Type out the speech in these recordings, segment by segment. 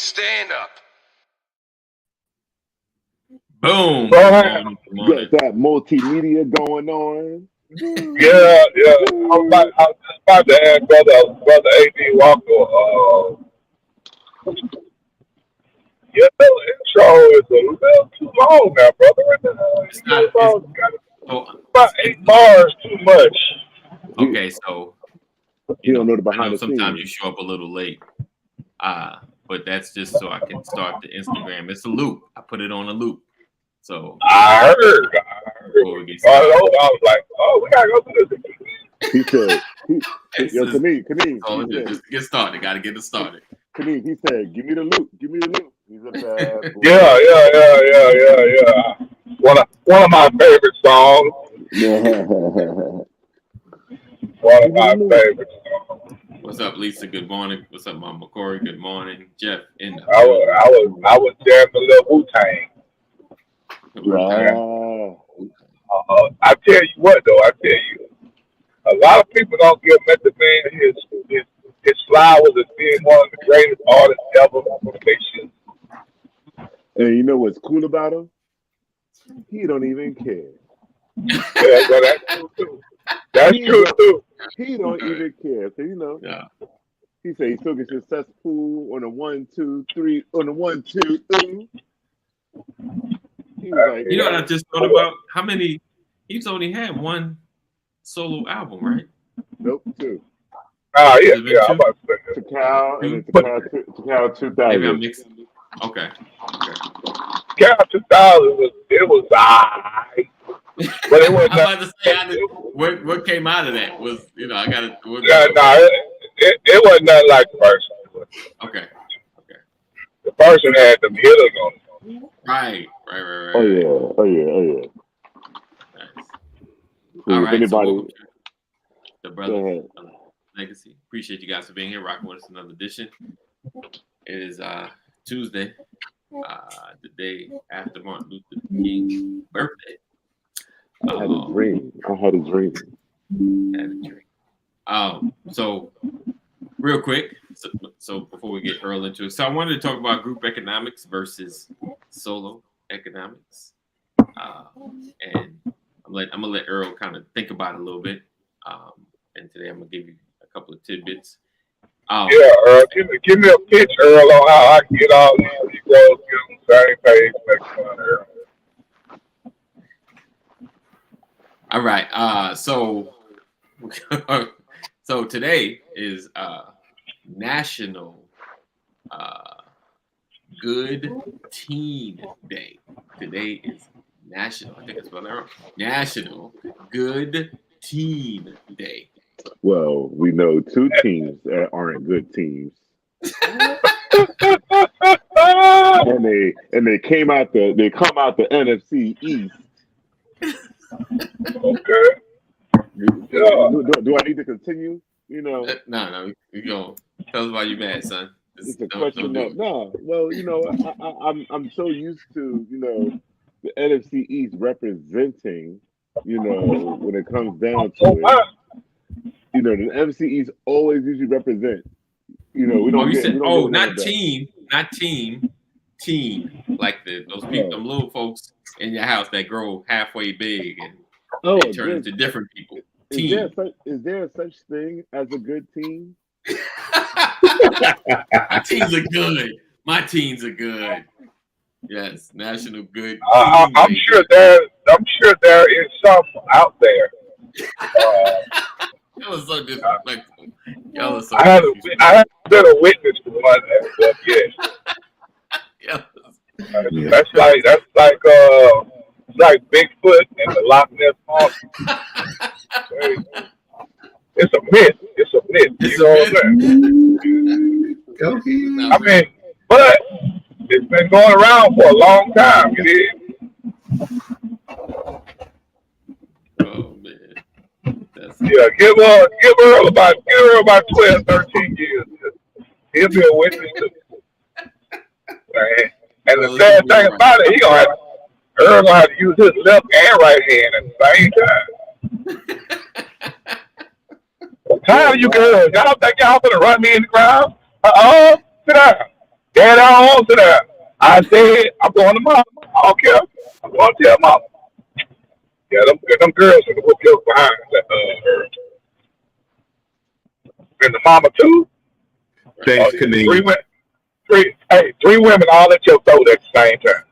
stand up. Boom. Got that multimedia going on. Yeah. I was just about to ask brother A.D. Walker. Yeah, the intro is a little too long now, brother. About 8 bars too much. Okay, so you don't know the behind the scenes. Sometimes you show up a little late. But that's just so I can start the Instagram. It's a loop. I put it on a loop. So I heard. I was like, we gotta go through this. He said, "Yo, Kaneem, just get started. Got to get it started." Kaneem, he said, "Give me the loop. Give me the loop." He's a bad boy. Yeah. One of my favorite songs. One of my favorite songs. What's up, Lisa? Good morning. What's up, Mama Corey? Good morning, Jeff. I was jamming a little Wu-Tang. Wow. I tell you what, though. A lot of people don't give Method Man his flowers as being one of the greatest artists ever on the. And you know what's cool about him? He don't even care. Yeah, well, that's true too. That's true too. He don't even care. So he said he still gets successful on a 1, 2, 3, on a 1, 2, 3. He was like, you know what I just thought about? How many? He's only had one solo album, right? Nope, 2. Yeah. I'm about to say that. Takao 2000. Maybe I'm mixing. Okay. Takao 2000 was alright. But it was. I'm about to say, what came out of that was, I got to. It wasn't nothing like the first one. Okay. The first one had them hitters on it. Right. Oh yeah. Nice. All right. Anybody? The Brother Legacy. Appreciate you guys for being here, rocking with us another edition. It is Tuesday, the day after Martin Luther King's birthday. I had a dream. So real quick, so before we get hurled into it, so I wanted to talk about group economics versus solo economics, and I'm gonna let Earl kind of think about it a little bit, and today I'm gonna give you a couple of tidbits. Earl, give me a pitch, Earl, on how I can get all these girls on the same page next month, Earl. All right. So today is National Good Teen Day. Today is National Good Teen Day. Well, we know 2 teams that aren't good teams. and they come out the NFC East. Okay. Do I need to continue? No. You go. Tell us why you mad, son. It's a question that Well, I'm so used to the NFC East representing when it comes down to it. The NFC East always usually represent. We don't. Not team. Like those people, them little folks in your house that grow halfway big and they turn into different people. Is there such thing as a good team? My teams are good. Yes, National Good. I'm sure there is some out there. That was so disrespectful. Y'all are so. I have been a witness to one. Yes. That's like Bigfoot and the Loch Ness Monster. It's a myth. You know what I'm saying? I mean, but it's been going around for a long time. It is. Oh man. Give Earl about 12, 13 years. He'll be a witness to it. And the sad thing about it, Earl gonna have to use his left and right hand at the same time. What time you girls? Y'all think y'all gonna run me in the crowd? Sit down. Dad, I don't answer that. I said, I'm going to mom. I don't care. I'm going to tell mom. Yeah, them girls in the whoop your behind her. And the mama too. Thanks, Kaneen. Three women all at your throat at the same time.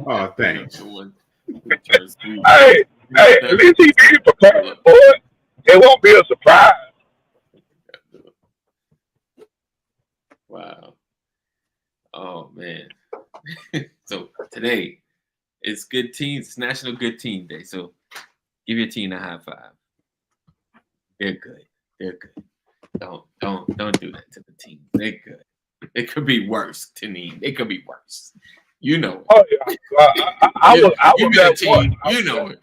Oh, thanks. Hey, at least he be prepared for it. It won't be a surprise. Wow. Oh man. So today it's Good Teens, it's National Good Teen Day. So give your teen a high five. They're good. They're good. Don't do that to the team. They're good. It could be worse, Taneen. It could be worse. You know it. Oh yeah. I was that teen. one. You know it.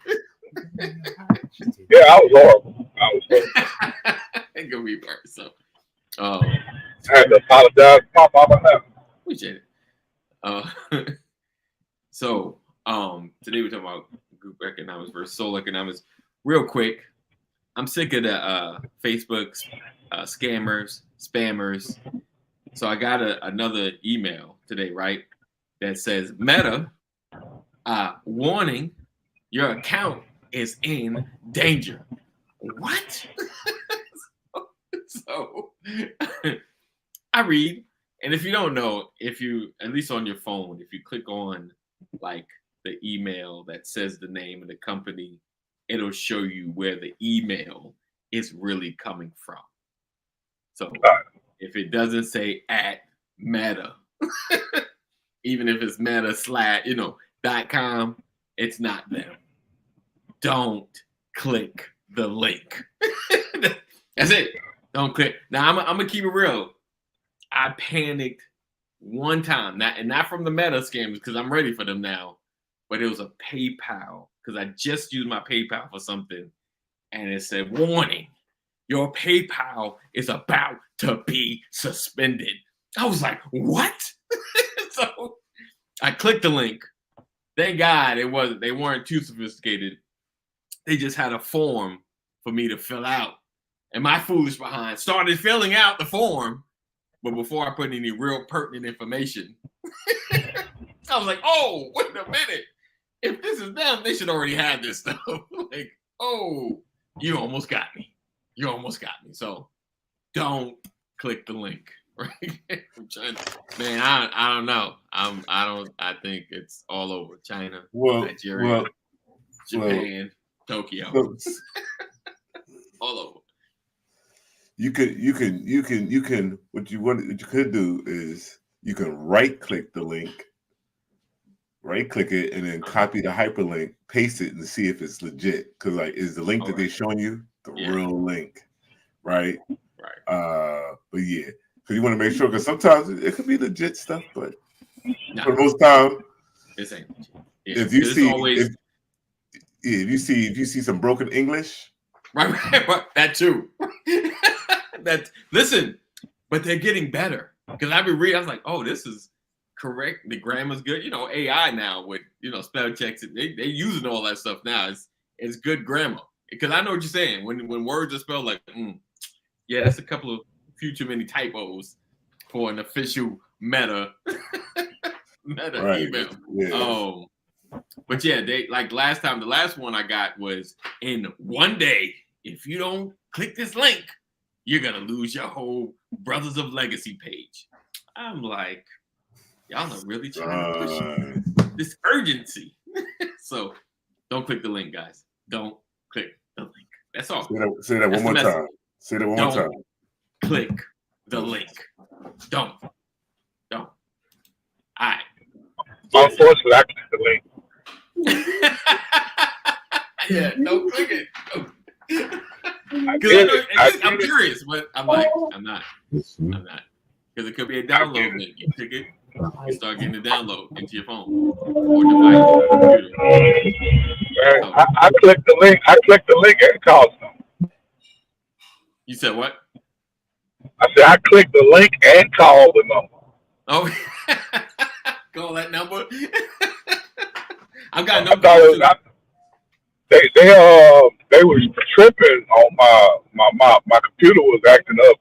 Yeah, I was horrible. It could be worse. So I had to apologize to my mama now. appreciate it. So today we're talking about group economics versus solo economics. Real quick, I'm sick of the Facebook scammers, spammers. So I got another email today, right? That says, Meta, warning, your account is in danger. What? So I read, and if you don't know, if you, at least on your phone, if you click on like the email that says the name of the company, it'll show you where the email is really coming from. So if it doesn't say at Meta, even if it's Meta / .com, it's not them. Don't click the link. That's it. Don't click. Now I'm gonna keep it real. I panicked one time, not from the Meta scams because I'm ready for them now, but it was a PayPal because I just used my PayPal for something, and it said, "Warning, your PayPal is about to be suspended." I was like, "What?" So I clicked the link. Thank God they weren't too sophisticated. They just had a form for me to fill out. And my foolish behind started filling out the form, but before I put any real pertinent information, I was like, "Oh, wait a minute. If this is them, they should already have this stuff." Like, "Oh, you almost got me. You almost got me." So don't click the link. Right? I'm trying to, man, I don't know. I think it's all over. China, Nigeria, Japan, Tokyo. All over. You can what you could do is you can right click the link, right click it, and then copy the hyperlink, paste it, and see if it's legit. Because like, is the link that they're showing you the real link, right? Right. But yeah, because you want to make sure. Because sometimes it could be legit stuff, but for most time, this ain't legit. Yeah. If you see some broken English, right, that too. Listen, but they're getting better because I've been reading. I was like, "Oh, this is correct. The grammar's good." AI now with spell checks. They using all that stuff now. It's good grammar because I know what you're saying when words are spelled like, yeah, that's a couple of few too many typos for an official Meta right. email. Yeah. But yeah, they like last time. The last one I got was in one day. If you don't click this link, you're gonna lose your whole Brothers of Legacy page. I'm like, y'all are really trying to push this urgency. So don't click the link, guys. Don't click the link. That's all. Say that one more time. Say that one more time. Click the link. Don't. All right. Unfortunately, I clicked the link. Yeah, don't click it. I'm curious, but I'm like, I'm not. Because it could be a download link. You click it, you start getting the download into your phone or device. I clicked the link. And it called them. You said what? I said I clicked the link and called the number. Oh, call that number. I've got no clue. They was tripping on my computer was acting up.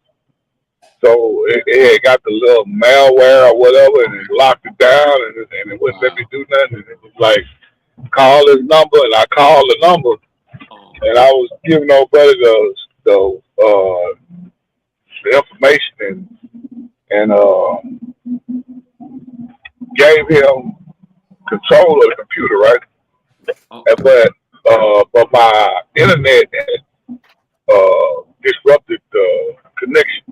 So it had got the little malware or whatever, and it locked it down, and it wouldn't let me Wow. do nothing. And it was like, call this number, and I called the number, Oh, and I was giving nobody the information and gave him control of the computer, right? oh, But my internet had disrupted the connection.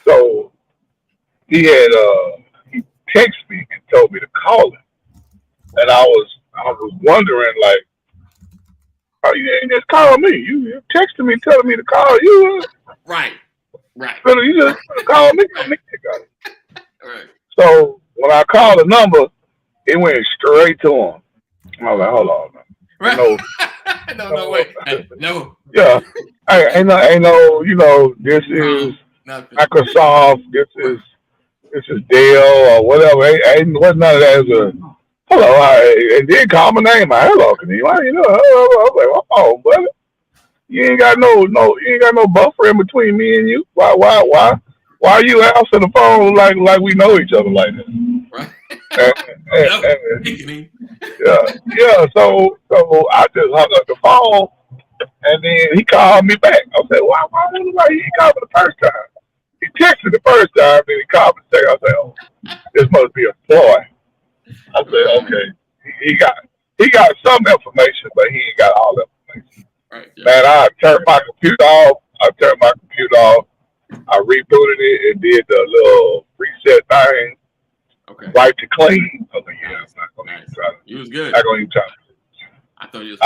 So he texted me and told me to call him, and I was wondering like, oh, you ain't just call me. You texted me telling me to call you. right, right, So you just call me. right. So when I called the number, it went straight to him. I was like, hold on, man. Right. No, no, wait. Hey, no. yeah. Ain't no, this is Nothing. Microsoft, this is Dell or whatever. What's none of that is a hello. And then call my name. Hello, can you? I was like, oh, brother, you ain't got no buffer in between me and you. Why are you answering the phone like we know each other like that? Right. And, yeah. So I just hung up the phone, and then he called me back. I said, why he called me the first time? He texted the first time, then he called me the second. I said, oh, this must be a ploy. I said, okay, he got some information, but he ain't got all the information. Right. Yeah. Man, I turned my computer off. I rebooted it and did the little reset thing. Okay. Wiped it clean. I was like, yeah, I'm not gonna even try. You was good. Not gonna even try. I thought you was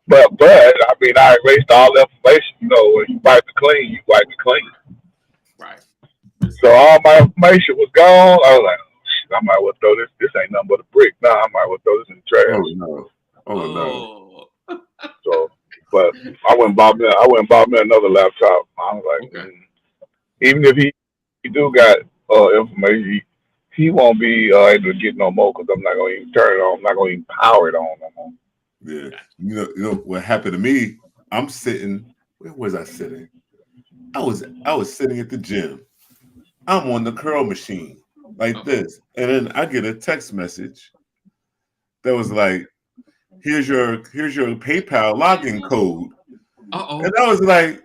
But I mean, I erased all the information. When you wipe it clean, you wipe it clean. Right. So all my information was gone. I was like, oh, shit, I might well throw this. This ain't nothing but a brick. Nah, I might well throw this in the trash. Oh no. So, but I went and bought me another laptop. I was like, even if he do got information, he won't be able to get no more because I'm not gonna even turn it on. I'm not gonna even power it on no more. Yeah. You know what happened to me? I'm sitting. Where was I sitting? I was sitting at the gym. I'm on the curl machine like this, and then I get a text message that was like, "Here's your PayPal login code." And I was like,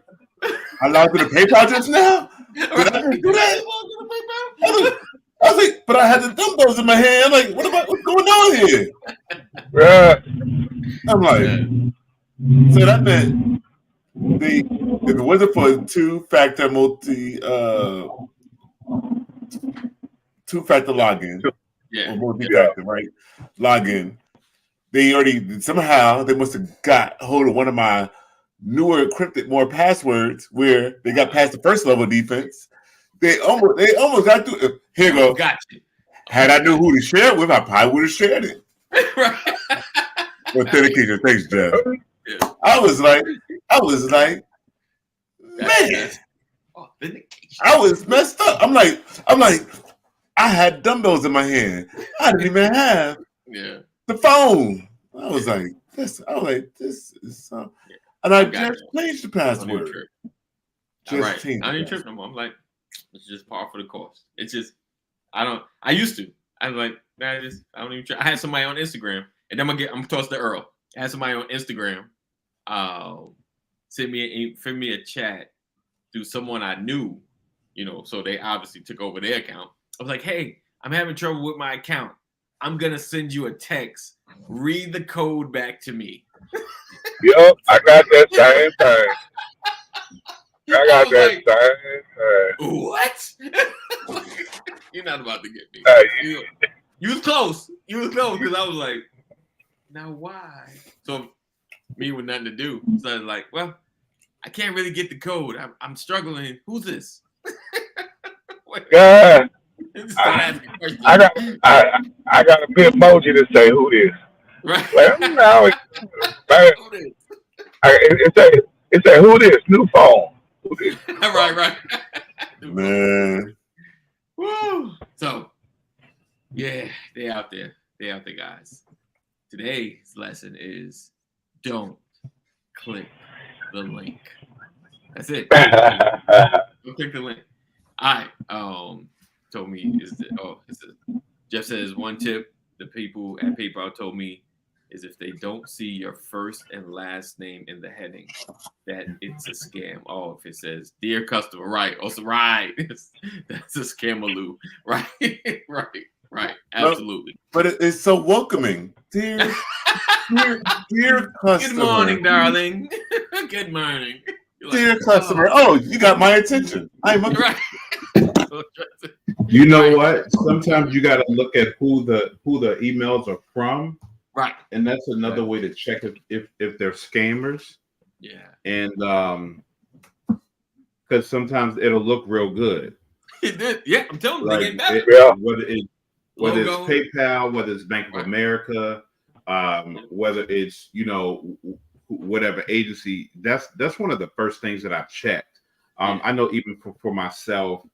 "I logged into PayPal just now. Did I just do that?" I was like, "But I had the dumbbells in my hand. I'm like, what's going on here?" Yeah. I'm like, so that meant if it wasn't for two-factor login, or multi-factor, right? Login. They must have got a hold of one of my newer encrypted more passwords where they got past the first level defense. They almost got through. Here you go. Gotcha. Had I knew who to share it with, I probably would have shared it. Authentication. Thanks, Jeff. Yeah. I was like, man, I was messed up. I'm like, I had dumbbells in my hand. I didn't even have the phone. I was like, this is and I just changed the password. I didn't trip no more. I'm like, it's just par for the course. It's just, I used to. I'm like, I don't even try. I had somebody on Instagram, and then I'm toss to Earl. I had somebody on Instagram send me a chat through someone I knew, so they obviously took over their account. I was like, hey, I'm having trouble with my account. I'm going to send you a text. Read the code back to me. Yep, I got that same thing. I got that same thing. What? You're not about to get me. You was close. Because I was like, now why? So me with nothing to do. So I was like, well, I can't really get the code. I'm struggling. Who's this? Yeah. I got a big emoji to say who this. Right. Well, now it say who this new phone. Who this? Right. Man. Woo. So yeah, they out there, guys. Today's lesson is don't click the link. That's it. Go click the link. All right. Told me Jeff says one tip the people at PayPal told me is if they don't see your first and last name in the heading, that it's a scam. Oh, if it says "Dear customer," right? Also, right. That's a scamaloo. Right. Right. Absolutely. But it's so welcoming. Dear customer. Good morning, darling. Good morning. Dear customer. Oh, you got my attention. I'm right. You know what? Sometimes you got to look at who the emails are from. Right. And that's another way to check if they're scammers. Yeah. And because sometimes it'll look real good. Yeah, I'm telling you, Like, they get better. whether it's PayPal, whether it's Bank of America, whether it's whatever agency. That's one of the first things that I've checked. I know even for myself,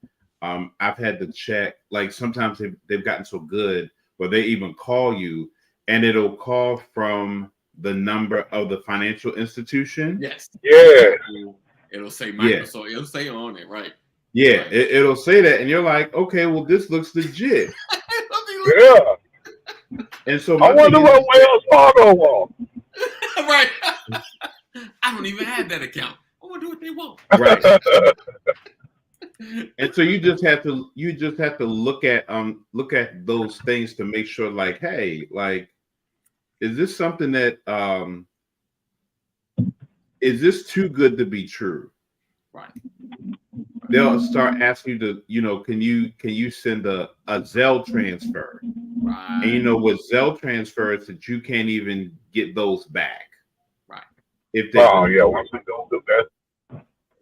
I've had to check. Like sometimes they've gotten so good where they even call you. And it'll call from the number of the financial institution. Yes. Yeah. It'll say Microsoft. It'll say on it, right? Yeah, right. It'll say that, and you're like, okay, well, this looks legit. Yeah. And so I wonder what Wells Fargo wants. Right. I don't even have that account. I wonder what they want. Right. And so you just have to look at those things to make sure, like, hey, like, is this something that is this too good to be true? Right. They'll start asking you to, can you send a Zelle transfer? Right. And with Zelle transfers that you can't even get those back. Right. If they once we don't do that.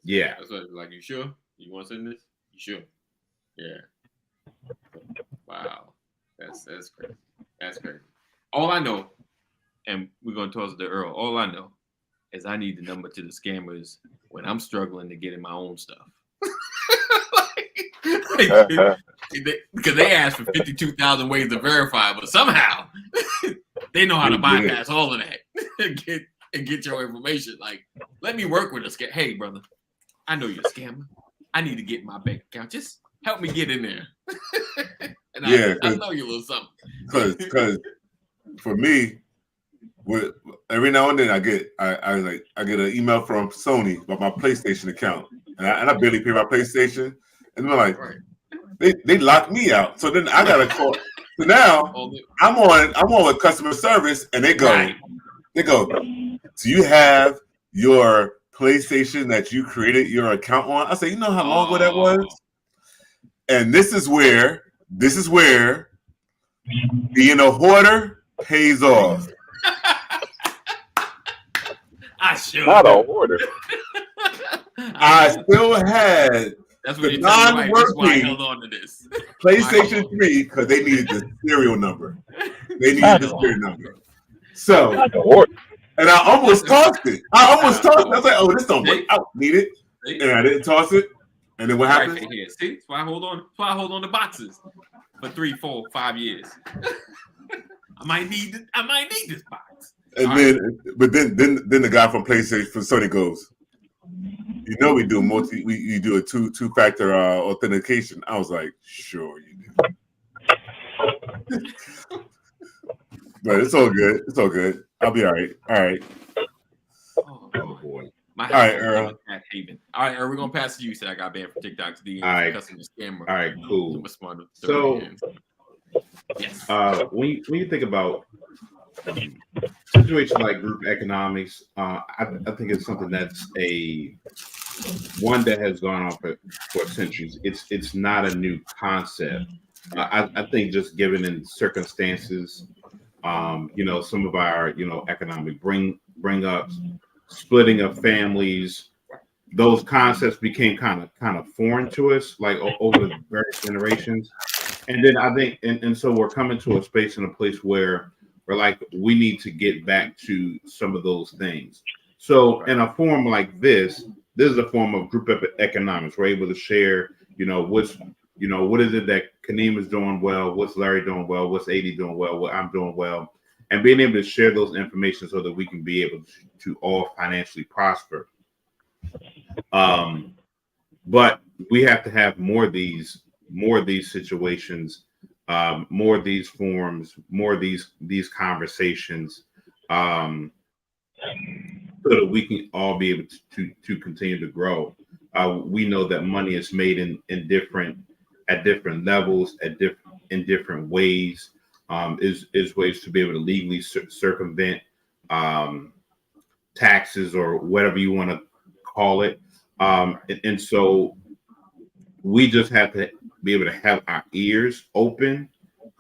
Yeah. That's what, like, you sure? You want to send this? You sure? Yeah. Wow. That's crazy. That's crazy. All I know, and we're gonna toss it to Earl. All I know is I need the number to the scammers when I'm struggling to get in my own stuff. Because they asked for 52,000 ways to verify, but somehow they know how to bypass all of that and get your information. Like, let me work with a scam. Hey, brother, I know you're a scammer. I need to get in my bank account. Just help me get in there. And I know you a little something. Because for me, every now and then I get an email from Sony about my PlayStation account, and I barely pay my PlayStation, and they're like, they locked me out. So then I gotta call. So now I'm on with customer service, and they go, so you have your PlayStation that you created your account on? I say, you know how long ago that was? And this is where being a hoarder pays off. I should. Not a hoarder. I still had the non-working held on to this. PlayStation 3 because they needed the serial number. So, and I almost tossed it. I was like, oh, this don't work. I don't need it. And I didn't toss it. And then what happened? Right here. See? That's why I hold on. That's why I hold on to boxes for 3, 4, 5 years. I might need this box. And then the guy from PlayStation from Sony goes, we do we do a two-factor authentication. I was like, sure you do. But it's all good. It's all good. I'll be all right. All right. Oh boy. All right, Earl. All right, Earl, we're gonna pass to you. Said I got banned from TikTok's DM. All right. Customer scammer. All right, cool. So, yes. When you think about situations like group economics, I think it's something that's one that has gone on for centuries. It's not a new concept. I think just given in circumstances, some of our economic bring ups, splitting of families, those concepts became kind of foreign to us, like over the various generations. And then I think, and so we're coming to a space and a place where we're like, we need to get back to some of those things. So in a form like this is a form of group economics. We're able to share, what is it that Kaneem is doing well, what's Larry doing well, what's AD doing well, what I'm doing well, and being able to share those information so that we can be able to all financially prosper. But we have to have more of these situations, more of these forums, more of these conversations, so that we can all be able to continue to grow. We know that money is made in different levels, in different ways. Is ways to be able to legally circumvent taxes or whatever you want to call it. And so we just have to be able to have our ears open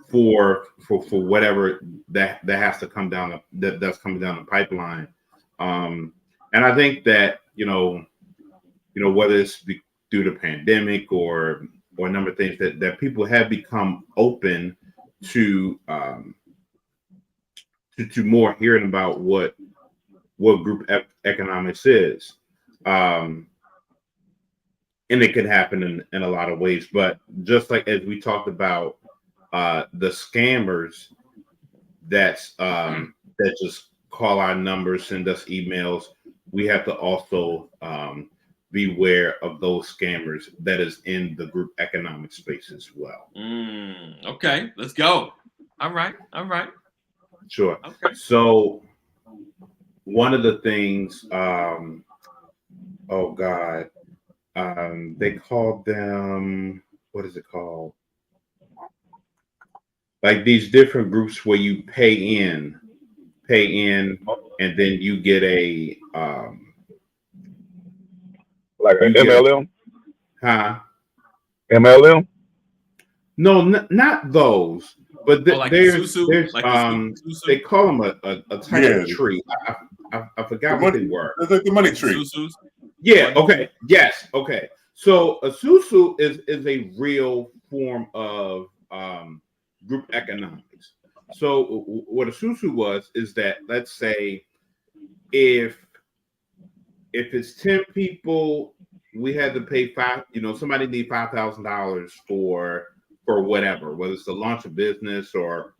for whatever that has to come down that's coming down the pipeline. And I think that whether it's through the pandemic or a number of things that people have become open to more hearing about what group economics is. And it can happen in a lot of ways, but just like as we talked about the scammers that just call our numbers, send us emails, we have to also beware of those scammers that is in the group economic space as well. Okay, let's go. All right. Sure. Okay. So one of the things, oh God, they called them, what is it called? Like these different groups where you pay in, and then you get a like an MLM. MLM? No, not those. But like there's like they call them a type of tree. I forgot what they were. It's like the money tree. Yeah. Okay. Yes. Okay. So a susu is a real form of group economics. So what a susu is that, let's say if it's 10 people, we had to pay somebody need $5,000 for whatever, whether it's to launch a business or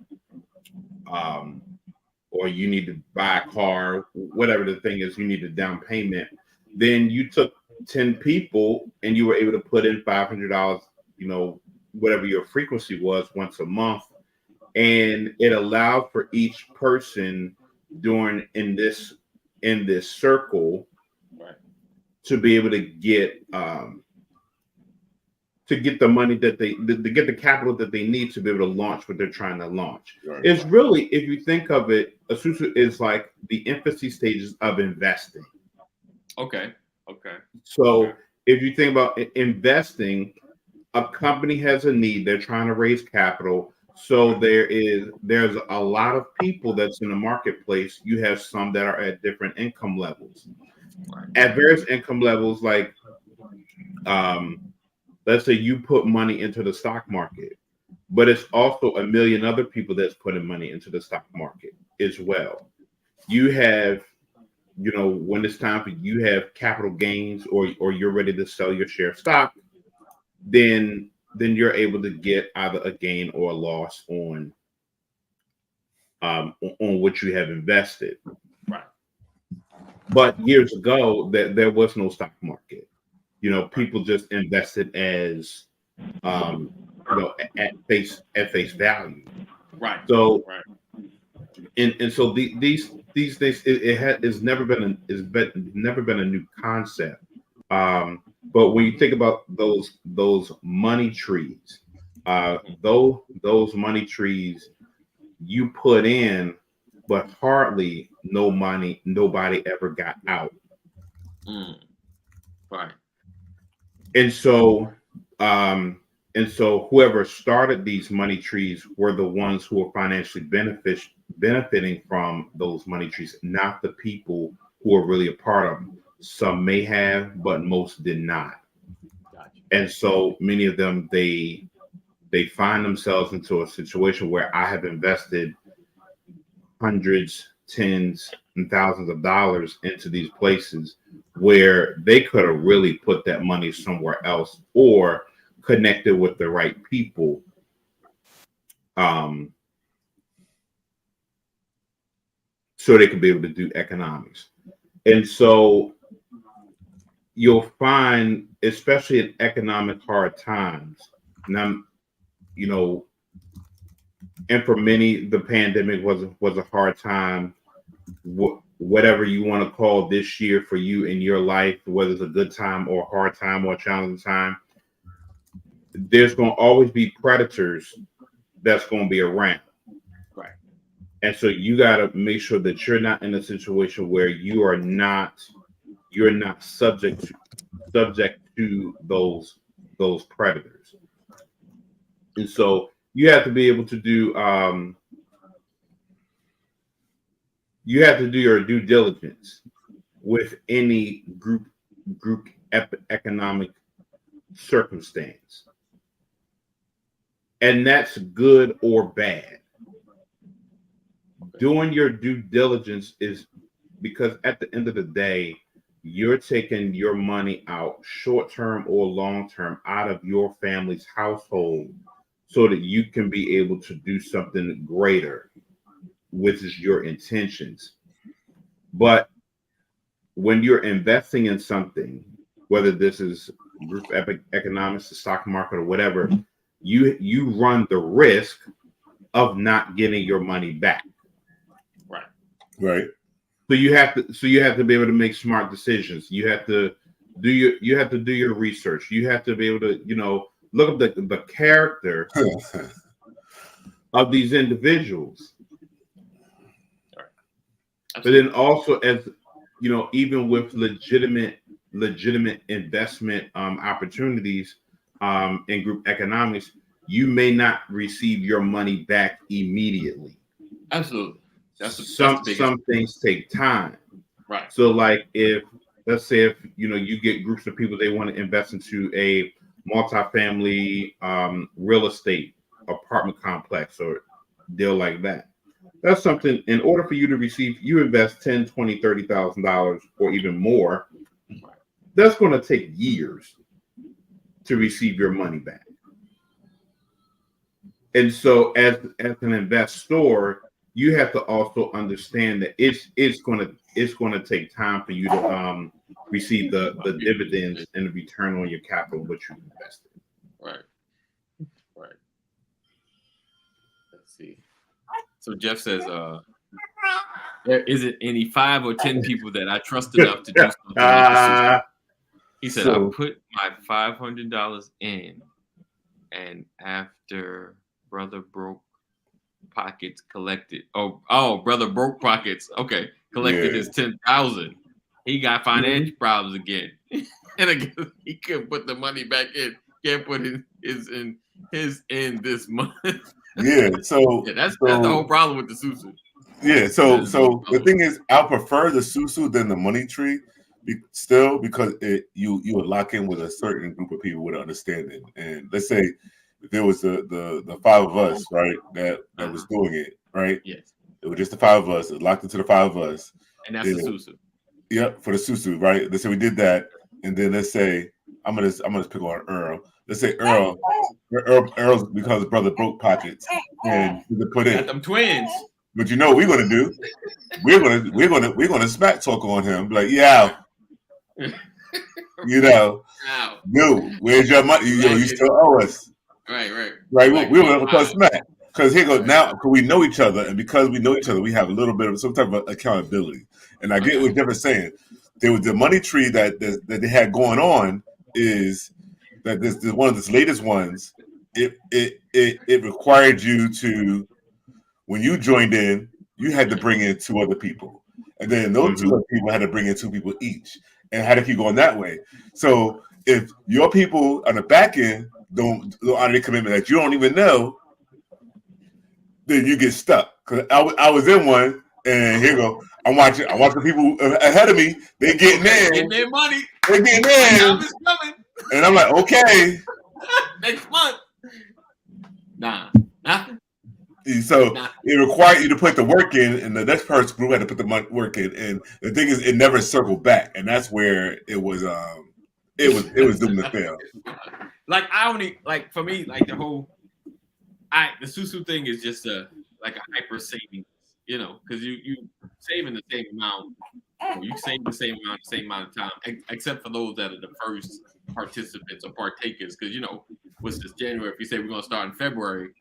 you need to buy a car, whatever the thing is, you need a down payment. Then you took 10 people and you were able to put in $500, whatever your frequency was once a month. And it allowed for each person in this circle to be able to get the money to get the capital that they need to be able to launch what they're trying to launch. Right. It's really, if you think of it, a susu is like the infancy stages of investing. Okay. So if you think about investing, a company has a need, they're trying to raise capital. So there's a lot of people that's in the marketplace. You have some that are at different income levels. At various income levels, like let's say you put money into the stock market, but it's also a million other people that's putting money into the stock market as well. You have, when it's time for you have capital gains or you're ready to sell your share of stock, then you're able to get either a gain or a loss on what you have invested. Right. But years ago, there was no stock market. People just invested as at face value. Right. So and so these days it's never been a new concept. But when you think about those money trees, those money trees you put in, but hardly nobody ever got out. Right. And so whoever started these money trees were the ones who were financially benefiting from those money trees, not the people who are really a part of them. Some may have, but most did not. Gotcha. And so many of them, they find themselves into a situation where I have invested hundreds, tens, and thousands of dollars into these places where they could have really put that money somewhere else or connected with the right people. So they could be able to do economics. And so you'll find, especially in economic hard times, now, you know, and for many, the pandemic was a hard time. Whatever you want to call this year for you in your life, whether it's a good time or a hard time or a challenging time, there's going to always be predators that's going to be around. Right. And so you got to make sure that you're not in a situation where you're not subject to those predators. And so you have to be able to do your due diligence with any group economic circumstance. And that's good or bad. Doing your due diligence is because at the end of the day, you're taking your money out, short term or long term, out of your family's household so that you can be able to do something greater, which is your intentions. But when you're investing in something, whether this is group economics, the stock market, or whatever, you run the risk of not getting your money back. Right. So you have to be able to make smart decisions. You have to do your research. You have to be able to, you know, look up the character of these individuals. But then also, as you know, even with legitimate investment opportunities in group economics, you may not receive your money back immediately. Absolutely. Some things take time. Right. So like let's say you know, you get groups of people, they want to invest into a multifamily real estate apartment complex or deal like that. That's something, in order for you to receive, you invest $10,000, $20,000, $30,000 or even more. That's going to take years to receive your money back. And so as an investor, you have to also understand that it's going to take time for you to receive the dividends and the return on your capital which you invested. Right. Let's see. So Jeff says, there isn't any 5 or 10 people that I trust enough to do something with the system. He said, I put my $500 in, and after Brother Broke Pockets collected, Brother Broke Pockets, okay, collected his 10,000. He got financial problems again, and again, he couldn't put the money back in. Can't put his in this month. Yeah, so that's the whole problem with the Susu. Yeah, so the thing is, I prefer the Susu than the money tree, still, because you would lock in with a certain group of people with understanding. And let's say there was the 5 of us, right, that was doing it, right? Yes. It was just the 5 of us. It locked into the 5 of us. And that's the Susu. Yep, for the Susu, right? Let's say we did that, and then let's say I'm gonna pick on Earl. Let's say Earl becomes Brother Broke Pockets, and you put in got them twins. But you know what we're gonna do? We're gonna smack talk on him, like, yeah, you know, dude, where's your money? You still owe us. Right. We're gonna call smack. Because here goes now, because we know each other, and because we know each other, we have a little bit of some type of accountability. And I get what Jeff is saying. There was the money tree that they had going on is that this one of the latest ones. It required you to, when you joined in, you had to bring in 2 other people, and then those 2 other people had to bring in 2 people each, and had to keep going that way. So if your people on the back end don't honor the commitment that you don't even know, then you get stuck. Because I was in one, and here you go. I'm watching people ahead of me. They getting in their money. They getting in, and I'm like, okay, next month. Nah, nothing. So it required you to put the work in, and the next person group had to put the work in. And the thing is, it never circled back, and that's where it was doomed to fail. Like for me, like the Susu thing is just like a hyper savings, you know, because you saving the same amount you save the same amount of time, except for those that are the first participants or partakers. Because what's this January? If you say we're gonna start in February,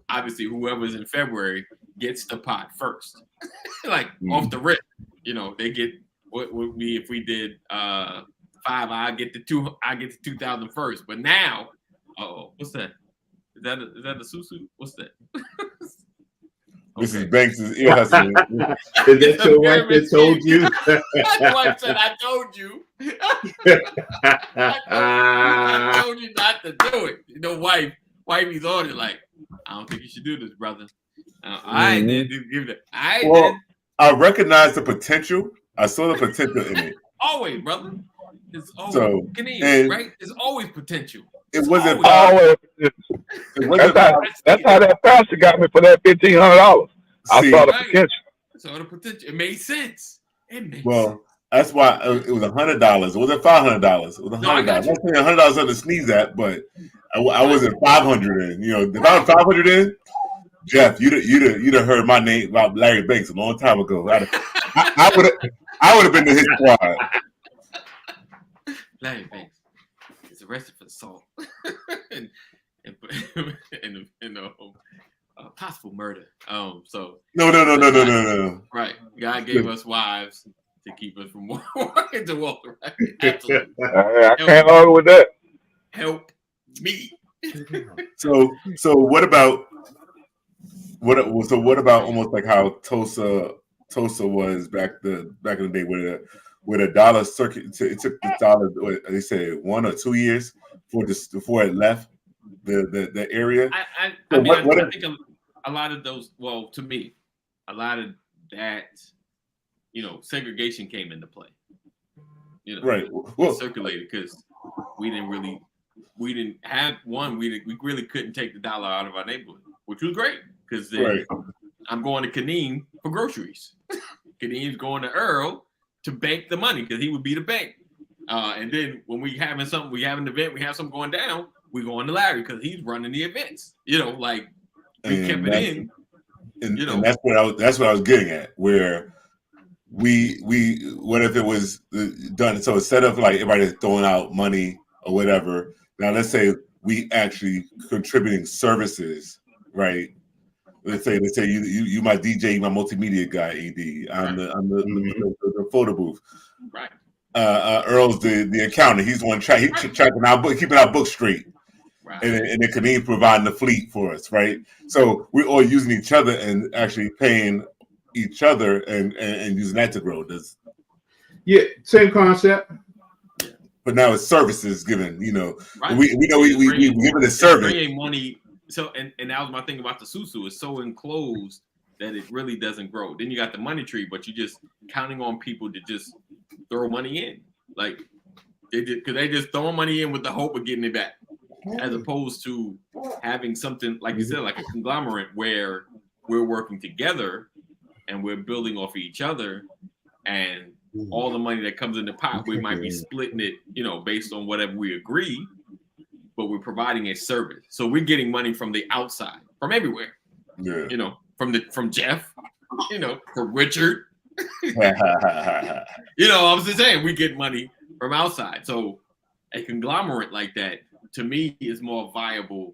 obviously whoever's in February gets the pot first, like off the rip. They get what would be if we did 5. I get the 2,000 first. But now, what's that? Is that a susu? What's that? Mrs. Banks is ear hustling. Is that your wife that told you? My wife said, "I told you." I told you not to do it. Wifey's on it. Like, I don't think you should do this, brother. I did give it. I recognize the potential. I saw the potential in it. Always, brother. It's always right. There's always potential. It wasn't Always. That's how that pastor got me for that $1,500. I saw the potential. So the potential. It made sense. That's why it was $100. It wasn't $500. It was $100. I'm not saying $100 something to sneeze at, but I wasn't 500 in. If I was 500 in, Jeff, you'd have heard my name about Larry Banks a long time ago. I would have been to his squad. Larry Banks is arrested for assault and possible murder. So No. Right, God gave us wives to keep us from walking to Walter. Right? Absolutely. I can't argue with that. Help me. So what about almost like how Tulsa was back in the day with a dollar circuit? It took the dollar. They said 1 or 2 years before it left the area. I think a lot of those. Well, to me, a lot of that, segregation came into play. Right. Circulated because we really couldn't take the dollar out of our neighborhood, which was great because I'm going to Kaneem for groceries. Kaneem's going to Earl to bank the money because he would be the bank. And then when we have an event, we have something going down, we go on to Larry because he's running the events. We kept it in. And that's what I was getting at. Where what if it was done? So instead of like everybody throwing out money or whatever, now let's say we actually contributing services, right? Let's say you my DJ, you my multimedia guy, AD. I'm the photo booth. Right. Earl's the accountant. He's the one keeping our book straight. Right. And then Kaneem providing the fleet for us, right? So we're all using each other and actually paying each other and using that to grow. Yeah, same concept. But now it's services given. Right. We given the service. Money. So and that was my thing about the susu. It's so enclosed that it really doesn't grow. Then you got the money tree, but you're just counting on people to just throw money in, like because they just throwing money in with the hope of getting it back, as opposed to having something like you said, like a conglomerate where we're working together and we're building off of each other, and all the money that comes in the pot, we might be splitting it, based on whatever we agree. But we're providing a service, so we're getting money from the outside, from everywhere. Yeah. From Jeff, from Richard. I'm just saying we get money from outside. So a conglomerate like that, to me, is more viable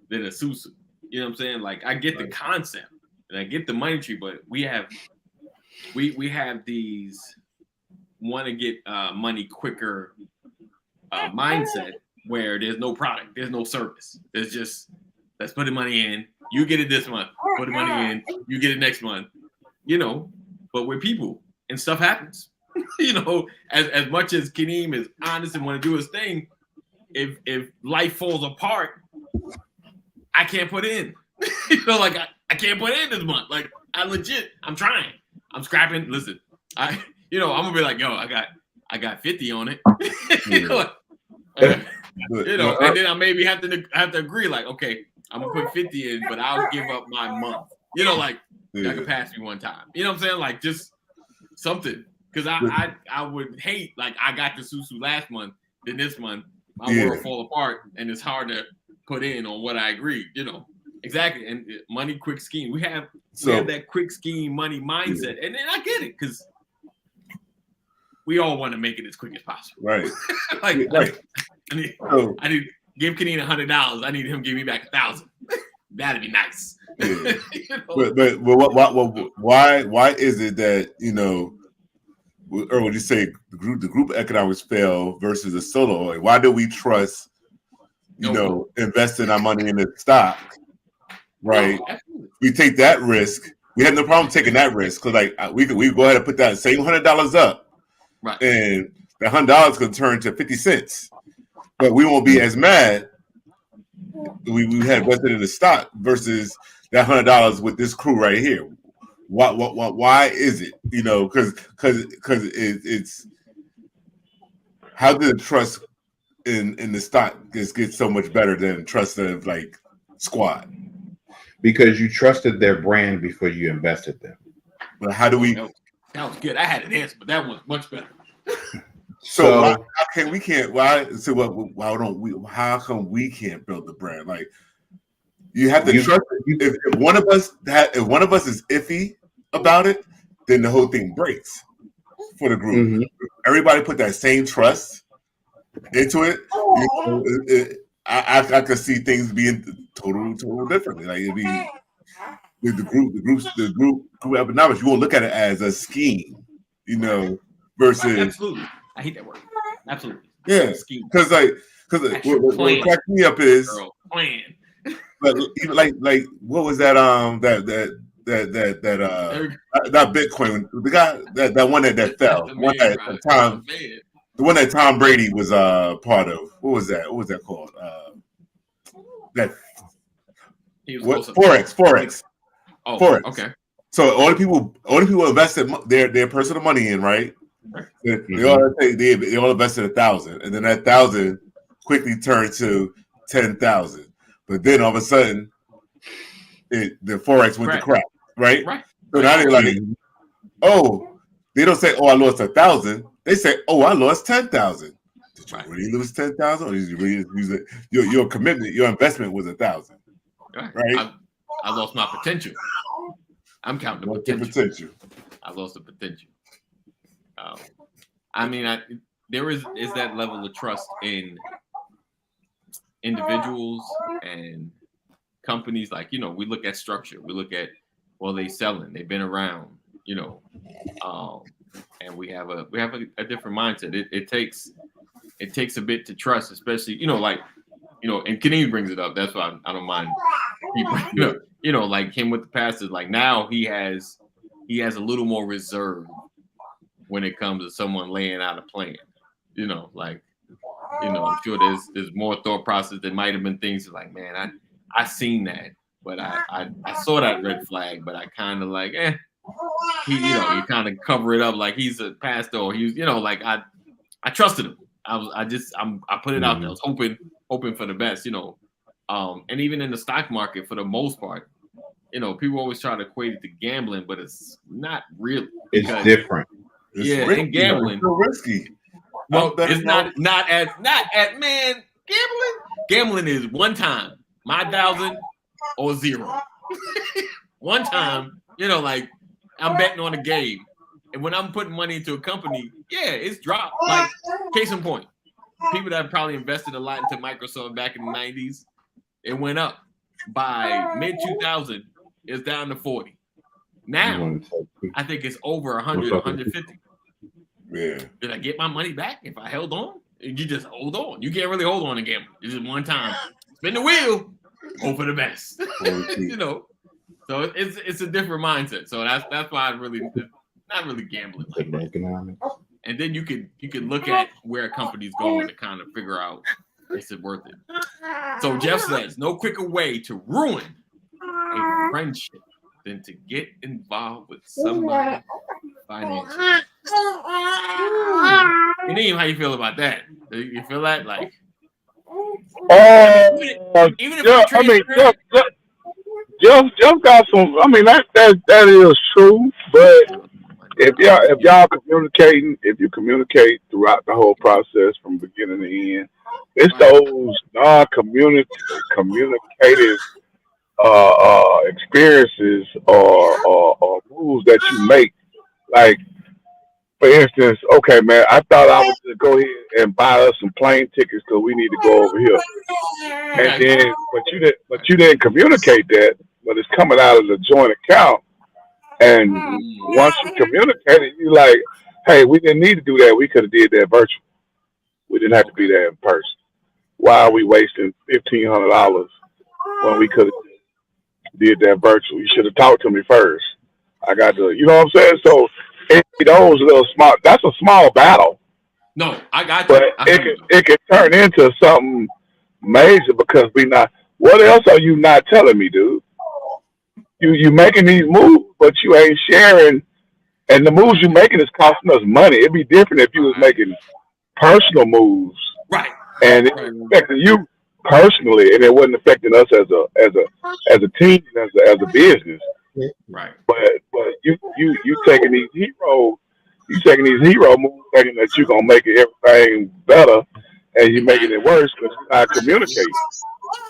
than a susu. You know what I'm saying? Like I get the concept and I get the money tree, but we have these want to get money quicker mindset. Where there's no product, there's no service. There's just, let's put the money in. You get it this month. Put the money in. You get it next month. But we're people and stuff happens. As much as Kaneem is honest and want to do his thing, if life falls apart, I can't put in. I can't put in this month. Like I'm trying. I'm scrapping. Listen, I'm gonna be like, yo, I got 50 on it. And then I maybe have to agree, like, okay, I'm gonna put 50 in, but I'll give up my month. I can pass me one time. You know what I'm saying? Like just something. Because I would hate, like I got the susu last month, then this month my world fall apart and it's hard to put in on what I agreed, Exactly. And money quick scheme. We have that quick scheme money mindset. And then I get it, because we all want to make it as quick as possible. Right. Like, Right. So, I need give Kenny $100. I need him to give me back 1,000. That'd be nice. yeah. You know? But why is it that, you know, or would you say the group economics fail versus a solo? Like, why do we trust, you know, investing our money in the stock? Right. No, we take that risk. We had no problem taking that risk because, like, we go ahead and put that same $100 up, right? And the $100 could turn to 50 cents, but we won't be as mad. We had invested in the stock versus that $100 with this crew right here. Why is it? You know, because it's how did the trust in the stock get so much better than trust of like squad? Because you trusted their brand before you invested them. But how do we? That was good. I had an answer, but that was much better. So why can't we? Why don't we? How come we can't build the brand? Like, you have to trust it. If one of us is iffy about it, then the whole thing breaks for the group. Mm-hmm. Everybody put that same trust into it. You know, I could see things being total differently. Like, it'd be with the group economics. You won't look at it as a scheme, you know, versus Absolutely. I hate that word. Absolutely. Yeah, because what cracked me up is plan. But even like what was that that Bitcoin, the guy that one that fell, the one that Tom Brady was part of. What was that called? That Forex. Oh, Forex. Okay. So all the people invested their personal money in, right? They all invested 1,000, and then that 1,000 quickly turned to 10,000. But then all of a sudden, the Forex went to crap, right? Right. So now they're like, oh, they don't say, oh, I lost 1,000. They say, oh, I lost 10,000. Did you really lose 10,000, or did you really use it? Your commitment, your investment was 1,000, right? I lost my potential. I'm counting the potential. I lost the potential. I mean, there is that level of trust in individuals and companies. Like, you know, we look at structure. We look at, well, they selling. They've been around. You know, and we have a different mindset. It takes a bit to trust, especially, you know, like, you know, and Kenny brings it up. That's why I don't mind. You know, like him with the passes. Like, now he has a little more reserve when it comes to someone laying out a plan. You know, like, you know, I'm sure there's more thought process. There might have been things like, man, I seen that, but I saw that red flag, but I kind of like, you kind of cover it up like he's a pastor, or he's, you know, like I trusted him. I put it out there. I was hoping for the best, you know. And even in the stock market, for the most part, you know, people always try to equate it to gambling, but it's not really. It's different. It's risky, in gambling, it's so risky. Well, it's not man. Gambling is one time, my 1,000 or 0. One time, you know, like I'm betting on a game, and when I'm putting money into a company, yeah, it's dropped. Like, case in point, people that probably invested a lot into Microsoft back in the 90s, it went up. By mid 2000, it's down to 40. Now, I think it's over 100, 150. Yeah. Did I get my money back if I held on? You just hold on. You can't really hold on to gambling. It's just one time. Spin the wheel. Hope for the best. You know. So it's a different mindset. So that's why it's not really gambling like that. And then you could look at where a company's going to kind of figure out, is it worth it? So Jeff says, no quicker way to ruin a friendship than to get involved with somebody financially. Naeem, how you feel about that? You feel that? Like, even if Jeff got some. I mean, that is true. But if y'all communicating, if you communicate throughout the whole process from beginning to end, it's those non-communicative experiences or moves that you make. Like, for instance, okay, man, I thought I would just go ahead and buy us some plane tickets because we need to go over here. And then, but you didn't communicate that, but it's coming out of the joint account. And once you communicate it, you like, hey, we didn't need to do that. We could have did that virtual. We didn't have to be there in person. Why are we wasting $1,500 when we could have did that virtual? You should have talked to me first. I got to, you know what I'm saying? So those little small, that's a small battle. No, I got But you. it can turn into something major because we not. What else are you not telling me, dude? You making these moves, but you ain't sharing, and the moves you making is costing us money. It'd be different if you was making personal moves, Right. and it was affecting you personally, and it wasn't affecting us as a team, as a business. Right. But you taking these hero moves, thinking that you're gonna make everything better, and you're making it worse because you're not communicating.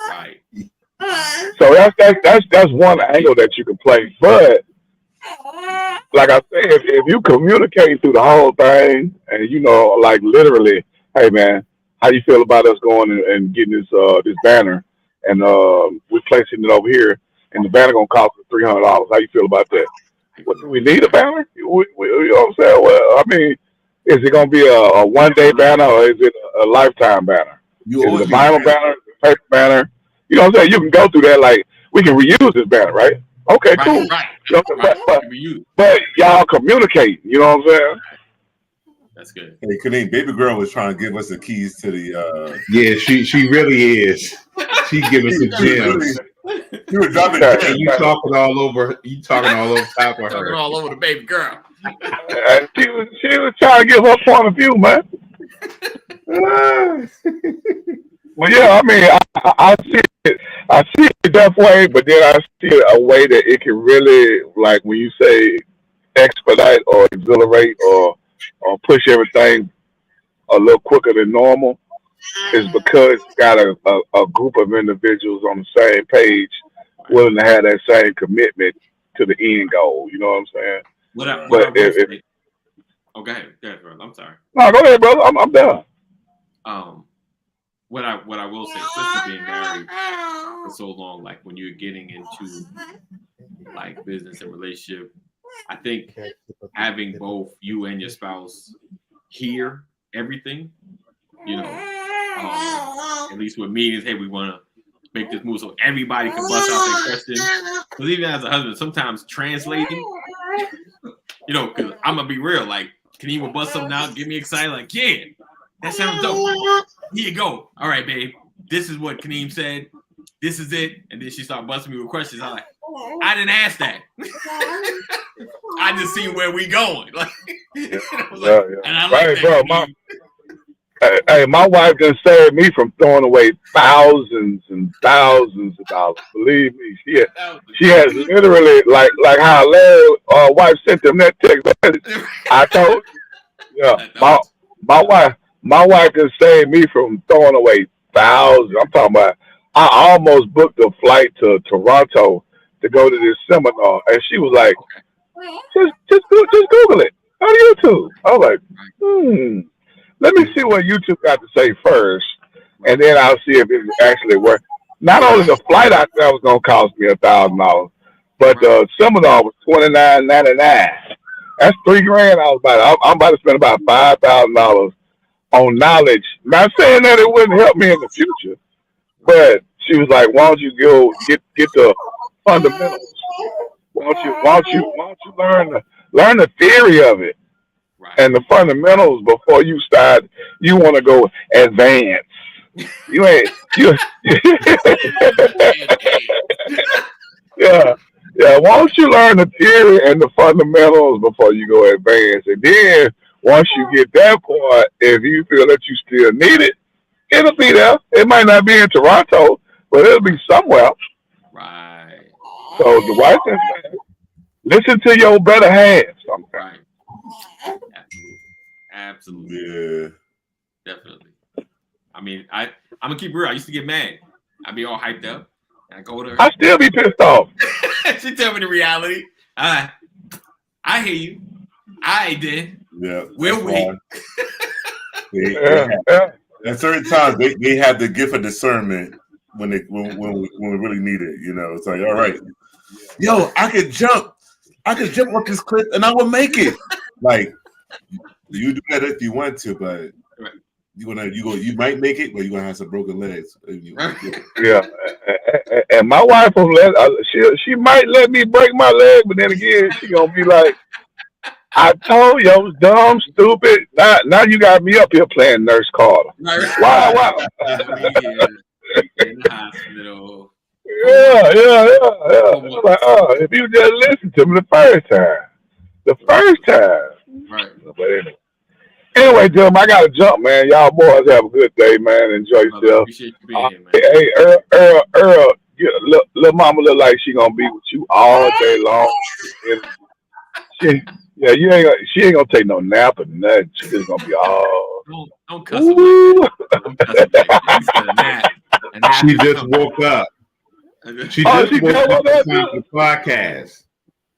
Right. So that's one angle that you can play. But like I said, if you communicate through the whole thing, and you know, like literally, hey man, how you feel about us going and getting this banner, and we're placing it over here, and the banner gonna cost us $300. How you feel about that? What, do we need a banner? You know what I'm saying? Well, I mean, is it gonna be a one-day banner or is it a lifetime banner? Is it a vinyl banner? Is it a paper banner? You know what I'm saying? You can go through that like we can reuse this banner, right? Okay, cool. Right. You know, but y'all communicate. You know what I'm saying? That's good. Hey, Kadeem, baby girl was trying to give us the keys to the. Yeah, she really is. She giving some gems. You were dropping And you talking all over. You talking all over top of Talking her. all over the baby girl. And she was trying to give her point of view, man. Well, yeah, I mean, I see it that way, but then I see it a way that it can really, like when you say expedite or exhilarate or push everything a little quicker than normal, is because you got a group of individuals on the same page willing to have that same commitment to the end goal. You know what I'm saying? Go ahead, bro. I'm sorry. No, go ahead, brother. I'm done. What I will say, especially being married for so long, like when you're getting into like business and relationship, I think having both you and your spouse hear everything, you know, at least with me is, hey, we want to make this move so everybody can bust out their question. Because even as a husband, sometimes translating, you know, because I'm gonna be real, like, can you even bust something out, get me excited? Like, yeah, that sounds dope. Here you go. All right, babe. This is what Kaneem said. This is it. And then she started busting me with questions. I'm like, I didn't ask that. I just seen where we going. Like, and I like that. Bro, hey, my wife done saved me from throwing away thousands and thousands of dollars. Believe me, she has literally like how Larry wife sent them that text message. I told you, yeah, my wife done saved me from throwing away thousands. I'm talking about. I almost booked a flight to Toronto to go to this seminar, and she was like, "Just Google it on YouTube." I was like, let me see what YouTube got to say first, and then I'll see if it actually works. Not only the flight out there was gonna cost me $1,000, but the seminar was $29.99. That's $3,000. I'm about to spend about $5,000 on knowledge. Not saying that it wouldn't help me in the future, but she was like, "Why don't you go get the fundamentals? Why don't you learn the theory of it and the fundamentals before you start? You want to go advanced. You ain't you." Yeah. Why don't you learn the theory and the fundamentals before you go advanced? And then once you get that part, if you feel that you still need it, it'll be there. It might not be in Toronto, but it'll be somewhere. Right. So the wife says, listen to your better half sometimes. Right. Absolutely. Yeah. Definitely. I mean, I'm gonna keep it real. I used to get mad. I'd be all hyped up. And I go to her. I still be pissed off. She tell me the reality. I hear you. I did. Yeah, We'll that's wait. why they Yeah, have, yeah. at certain times they have the gift of discernment when we really need it. You know, it's like, all right, yo, I could jump off this cliff and I will make it. Like, you do that if you want to, but Right. you might make it, but you're gonna have some broken legs. Yeah, and my wife will she might let me break my leg, but then again, she gonna be like, "I told you I was dumb, stupid. Now you got me up here playing Nurse Carter. Right. Why? In the hospital. Yeah. It's like, if you just listen to me the first time. Right. But anyway, Jim, I gotta jump, man. Y'all boys have a good day, man. Enjoy Brother, yourself. appreciate you being here, man. Hey, Earl, yeah, little mama look like she gonna be with you all day long. And she ain't gonna take no nap or nothing. She just gonna be all. Don't cuss him like that. Don't cuss him like that. He said a nap. A nap She is just coming. woke up. She Oh, just she woke just up woke up, in time for the podcast.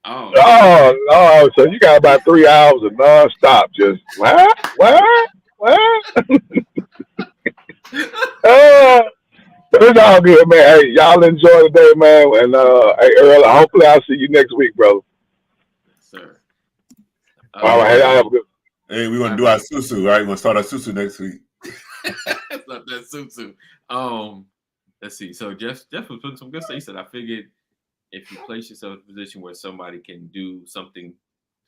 Oh, So you got about 3 hours of nonstop. Just what? But it's all good, man. Hey, y'all enjoy the day, man. And hey, Earl, hopefully I'll see you next week, brother. sir. All right, hey, I have a good. Hey, we're gonna do our susu, right? We're gonna start our susu next week. That suit. Let's see. So Jeff was putting some good stuff. He said, I figured if you place yourself in a position where somebody can do something to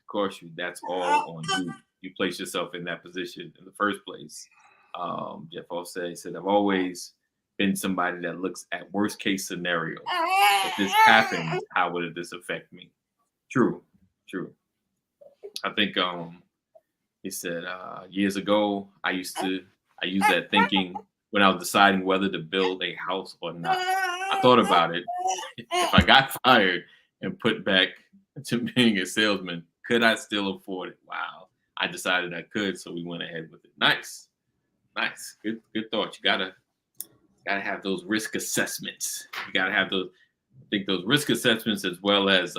course you, that's all on you. You place yourself in that position in the first place. Jeff also said, I've always been somebody that looks at worst case scenario. If this happens, how would this affect me? True. I think he said years ago I used that thinking when I was deciding whether to build a house or not. I thought about it. If I got fired and put back to being a salesman, could I still afford it? Wow. I decided I could, so we went ahead with it. Nice. Good thought. You gotta have those risk assessments. You gotta have those. I think those risk assessments as well as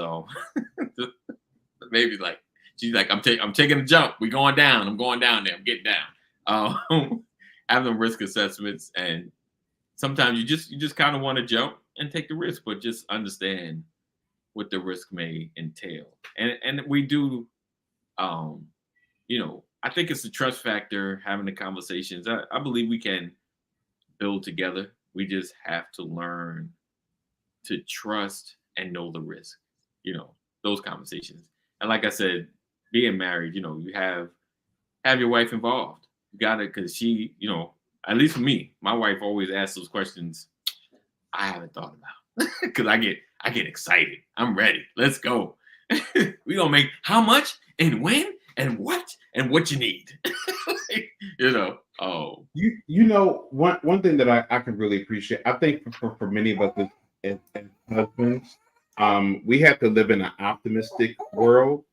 maybe like she's like I'm taking a jump. We're going down. I'm going down there. I'm getting down. Have them risk assessments, and sometimes you just kind of want to jump and take the risk, but just understand what the risk may entail. And we do, I think it's the trust factor, having the conversations. I believe we can build together. We just have to learn to trust and know the risk, those conversations. And like I said, being married, you have your wife involved. You got it, because she, at least for me, my wife always asks those questions I haven't thought about, because I get excited. I'm ready. Let's go. We gonna make how much and when and what you need. Oh, One thing that I can really appreciate, I think for many of us as husbands, we have to live in an optimistic world,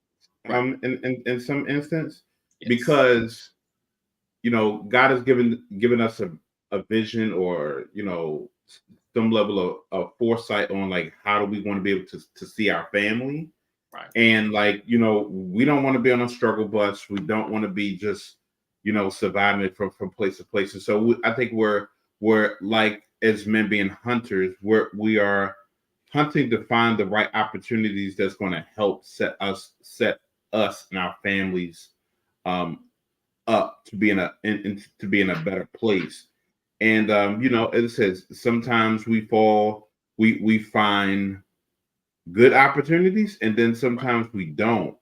in some instance, yes. because God has given us a vision, or some level of foresight on like how do we want to be able to see our family, right? And like we don't want to be on a struggle bus. We don't want to be just surviving it from place to place. And so I think we're like, as men being hunters, we are hunting to find the right opportunities that's going to help set us and our families up to be in a better place. And as it says, sometimes we find good opportunities, and then sometimes we don't.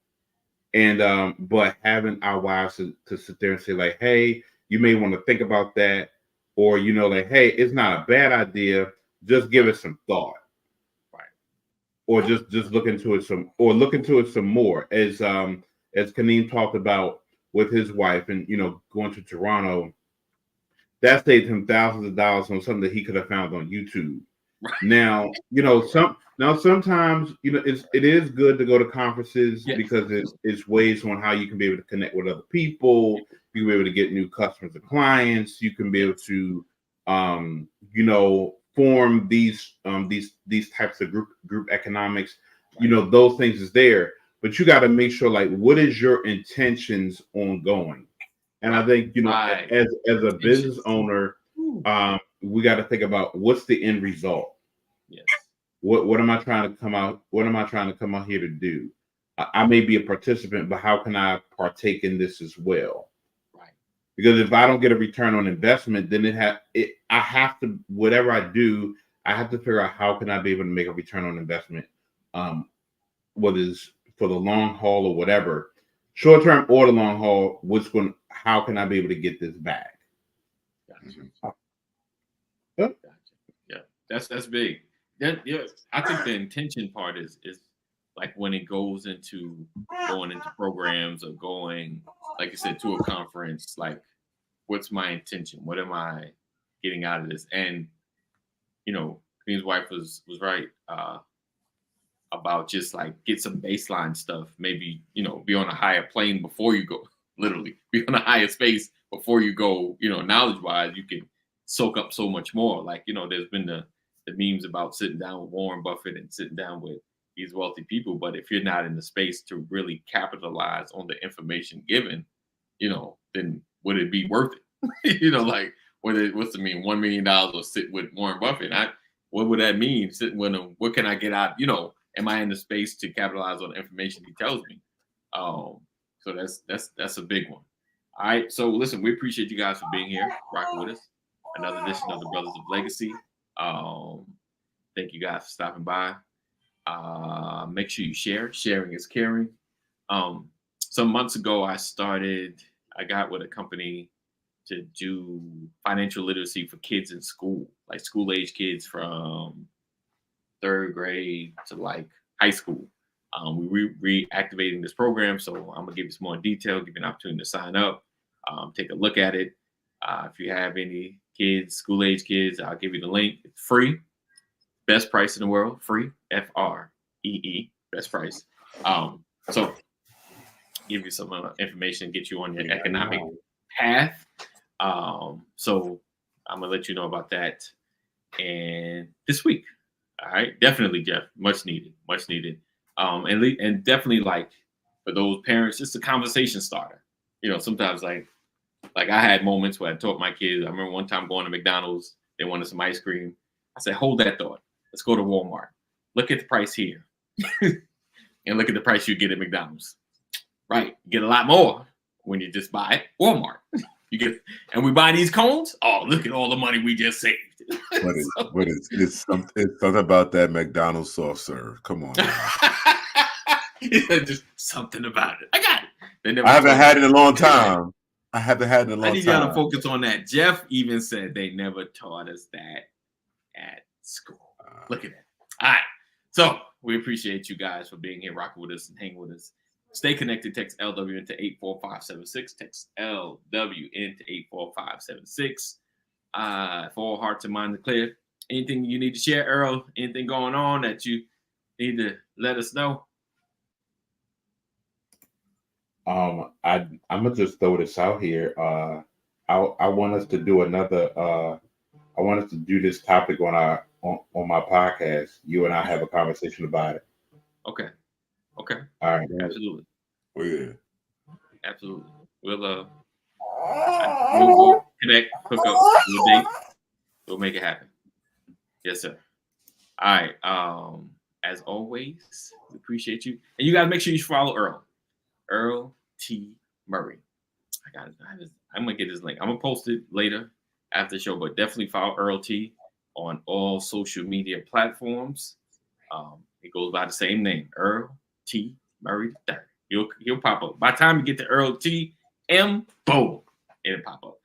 And but having our wives to sit there and say like, hey, you may want to think about that, or like, hey, it's not a bad idea, just give it some thought, right? Or just look into it some more, as Kaneem talked about with his wife, and going to Toronto, that saved him thousands of dollars on something that he could have found on YouTube. Right. Now, sometimes it is good to go to conferences, yes, because it's ways on how you can be able to connect with other people. You can be able to get new customers and clients. You can be able to form these types of group economics. Those things is there. but you got to make sure, like, what is your intentions on going? And I think, you know, Right. as a business owner, we got to think about what's the end result. Yes. What am I trying to come out? What am I trying to come out here to do? I may be a participant, but how can I partake in this as well? Right. Because if I don't get a return on investment, then I have to, whatever I do, I have to figure out how can I be able to make a return on investment, whether it's for the long haul or whatever, short term or the long haul. How can I be able to get this back? Gotcha. Gotcha. Yeah, that's big. Yeah, I think the intention part is like when it goes into going into programs or going, like you said, to a conference. Like, what's my intention? What am I getting out of this? And you know, Queen's wife was right about just like get some baseline stuff. Maybe, you know, be on a higher plane before you go. Literally, be on a higher space before you go. You know, knowledge wise, you can soak up so much more. Like, you know, there's been the memes about sitting down with Warren Buffett and sitting down with these wealthy people. But if you're not in the space to really capitalize on the information given, you know, then would it be worth it? You know, like what's the mean? $1 million or sit with Warren Buffett. What would that mean? Sitting with him, what can I get out? You know, am I in the space to capitalize on the information he tells me? So that's a big one. All right. So listen, we appreciate you guys for being here, rocking with us. Another edition of the Brothers of Legacy. Thank you guys for stopping by. Make sure you share. Sharing is caring. Some months ago, I got with a company to do financial literacy for kids in school, like school age kids from 3rd grade to like high school. We reactivating this program, so I'm gonna give you some more detail, give you an opportunity to sign up, take a look at it. If you have any kids, school age kids, I'll give you the link. It's free, best price in the world, free, FREE, best price. So give you some information, get you on your economic path. So I'm gonna let you know about that, and this week. All right, definitely, Jeff. Much needed. And definitely, like, for those parents, just a conversation starter. You know, sometimes like I had moments where I taught my kids. I remember one time going to McDonald's. They wanted some ice cream. I said, "Hold that thought. Let's go to Walmart. Look at the price here, and look at the price you get at McDonald's. Right, you get a lot more when you just buy it Walmart. And we buy these cones. Oh, look at all the money we just saved." It's something about that McDonald's soft serve. Come on. Just something about it. I got it. I haven't had it in a long time. I need y'all to focus on that. Jeff even said they never taught us that at school. Look at that. All right. So we appreciate you guys for being here, rocking with us and hanging with us. Stay connected. Text LW into 84576. Text LW into 84576. If all hearts and minds are clear. Anything you need to share, Earl? Anything going on that you need to let us know? I'm gonna just throw this out here. I want us to do another. I want us to do this topic on my podcast. You and I have a conversation about it. Okay. All right. Absolutely. Oh, yeah. Absolutely. We'll connect, hook up, we'll date. We'll make it happen. Yes, sir. All right. As always, we appreciate you. And you guys make sure you follow Earl. Earl T. Murray. I'm gonna get his link. I'm gonna post it later after the show, but definitely follow Earl T on all social media platforms. It goes by the same name, Earl T. Murray III. He'll pop up. By the time you get to Earl T. M. Boom, it'll pop up.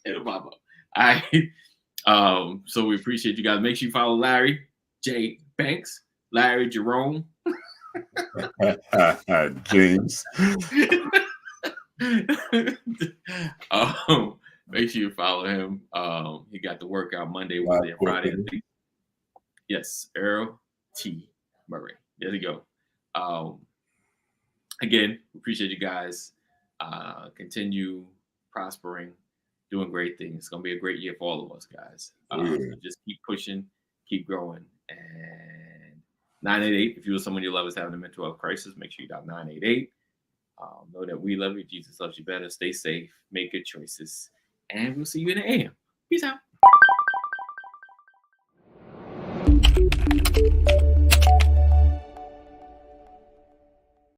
It'll pop up. All right. So we appreciate you guys. Make sure you follow Larry J. Banks, Larry Jerome. James. Make sure you follow him. He got the workout Monday, Wednesday, and Friday. Yes, Earl T. Murray. There you go. Again, appreciate you guys. Continue prospering, doing great things. It's gonna be a great year for all of us, guys. So just keep pushing, keep growing, and 988. If you or someone you love is having a mental health crisis, make sure you dial 988. Know that we love you. Jesus loves you better. Stay safe. Make good choices. And we'll see you in the AM. Peace out.